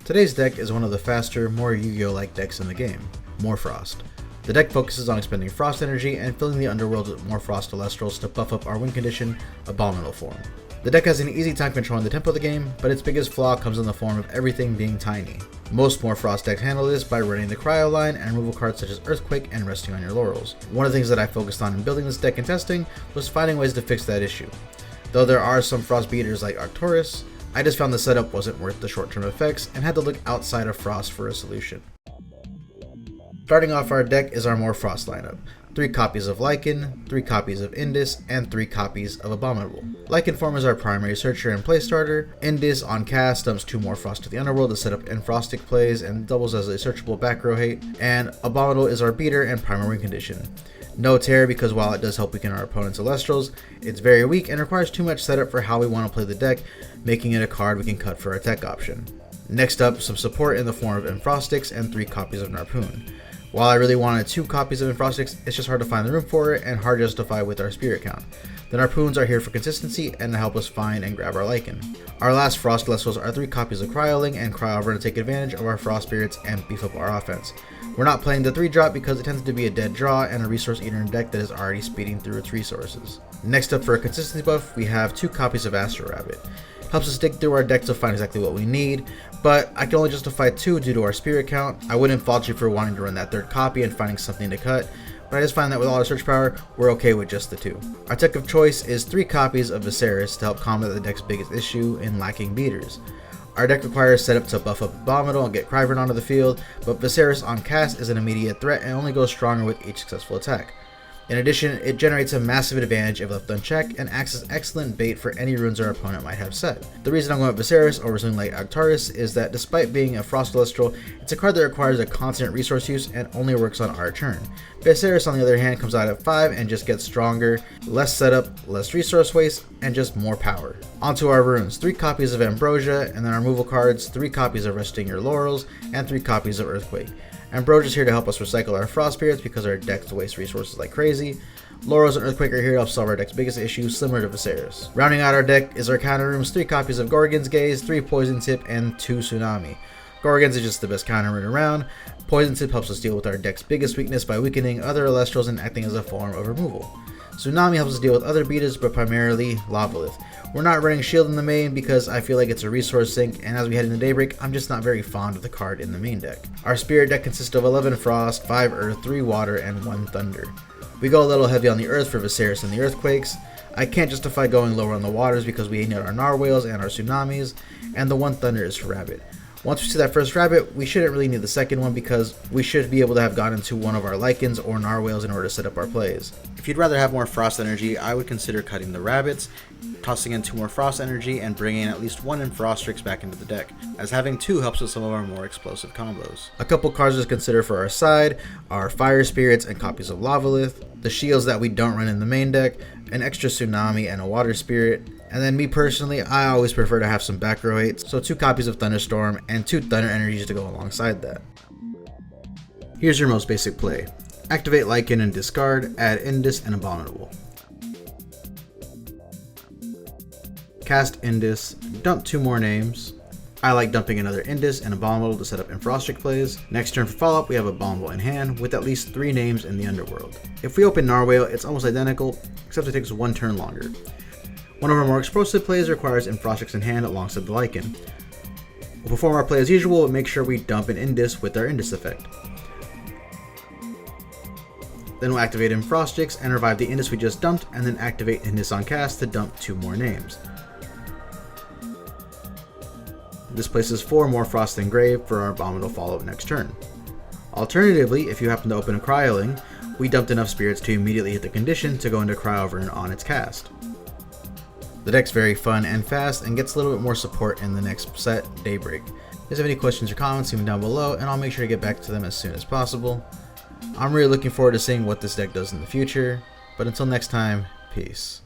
Today's deck is one of the faster, more Yu-Gi-Oh-like decks in the game, Morphrost. The deck focuses on expending frost energy and filling the underworld with Morphrost Elestrals to buff up our win condition, Abominable Form. The deck has an easy time controlling the tempo of the game, but its biggest flaw comes in the form of everything being tiny. Most Morphrost decks handle this by running the Cryo line and removal cards such as Earthquake and resting on your laurels. One of the things that I focused on in building this deck and testing was finding ways to fix that issue. Though there are some frost beaters like Arcturus, I just found the setup wasn't worth the short-term effects and had to look outside of Frost for a solution. Starting off our deck is our Morphrost lineup. 3 copies of Lycan, 3 copies of Indis, and 3 copies of Abominable. Lycan form is our primary searcher and play starter. Indis on cast dumps 2 Morphrost to the underworld to set up Enfrostic plays and doubles as a searchable back row hate. And Abominable is our beater and primary win condition. No tear because while it does help weaken our opponent's Elestrals, it's very weak and requires too much setup for how we want to play the deck, making it a card we can cut for our tech option. Next up, some support in the form of Enfrostics and 3 copies of Narpoon. While I really wanted 2 copies of Enfrostics, it's just hard to find the room for it and hard to justify with our spirit count. The Narpoons are here for consistency and to help us find and grab our Lycan. Our last Frost Elestrals are 3 copies of Cryoling and Cryover to take advantage of our Frost Spirits and beef up our offense. We're not playing the 3-drop because it tends to be a dead draw and a resource eater in a deck that is already speeding through its resources. Next up for a consistency buff, we have 2 copies of Astro Rabbit. Helps us dig through our deck to find exactly what we need, but I can only justify 2 due to our spirit count. I wouldn't fault you for wanting to run that 3rd copy and finding something to cut, but I just find that with all our search power, we're okay with just the 2. Our tech of choice is 3 copies of Vysceris to help combat the deck's biggest issue in lacking beaters. Our deck requires setup to buff up Abominable and get Cryvern onto the field, but Vysceris on cast is an immediate threat and only goes stronger with each successful attack. In addition, it generates a massive advantage if left unchecked and acts as excellent bait for any runes our opponent might have set. The reason I'm going with Vysceris over something like Arcturus is that despite being a Frost Celestial, it's a card that requires a constant resource use and only works on our turn. Vysceris on the other hand comes out at 5 and just gets stronger, less setup, less resource waste, and just more power. Onto our runes, 3 copies of Ambrosia, and then our removal cards, 3 copies of Resting Your Laurels, and 3 copies of Earthquake. Ambrosia is here to help us recycle our Frost Spirits because our decks waste resources like crazy. Laurels and Earthquake are here to help solve our deck's biggest issue, similar to Vysceris. Rounding out our deck is our counter rooms, 3 copies of Gorgon's Gaze, 3 Poison Tip, and 2 Tsunami. Gorgon's is just the best counter rune around. Poison Tip helps us deal with our deck's biggest weakness by weakening other Elestrals and acting as a form of removal. Tsunami helps us deal with other beaters, but primarily Lavalith. We're not running Shield in the main because I feel like it's a resource sink, and as we head into Daybreak, I'm just not very fond of the card in the main deck. Our Spirit deck consists of 11 Frost, 5 Earth, 3 Water, and 1 Thunder. We go a little heavy on the Earth for Vysceris and the Earthquakes. I can't justify going lower on the Waters because we need our Narwhales and our Tsunamis, and the 1 Thunder is for Rabbit. Once we see that first Rabbit, we shouldn't really need the second one because we should be able to have gotten to one of our Lycans or Narwhales in order to set up our plays. If you'd rather have more Frost energy, I would consider cutting the Rabbits, tossing in 2 more Frost energy, and bringing at least 1 Enfrostrix back into the deck, as having 2 helps with some of our more explosive combos. A couple cards to consider for our side are Fire Spirits and copies of Lavalith, the shields that we don't run in the main deck, an extra Tsunami and a Water Spirit, and then me personally, I always prefer to have some back row hate, so 2 copies of Thunderstorm and 2 Thunder Energies to go alongside that. Here's your most basic play. Activate Lycan and discard, add Indis and Abominable. Cast Indis, dump 2 more names. I like dumping another Indis and Abominable to set up Enfrostric plays. Next turn for follow-up, we have Abominable in hand with at least 3 names in the underworld. If we open Narwhale, it's almost identical, except it takes 1 turn longer. One of our more explosive plays requires Enfrostrix in hand alongside the Lycan. We'll perform our play as usual, but make sure we dump an Indis with our Indis effect. Then we'll activate Enfrostrix and revive the Indis we just dumped, and then activate Indis on cast to dump 2 more names. This places 4 more Frost Engraved for our Abominable follow-up next turn. Alternatively, if you happen to open a Cryoling, we dumped enough spirits to immediately hit the condition to go into Cryover on its cast. The deck's very fun and fast and gets a little bit more support in the next set, Daybreak. If you guys have any questions or comments, leave them down below and I'll make sure to get back to them as soon as possible. I'm really looking forward to seeing what this deck does in the future, but until next time, peace.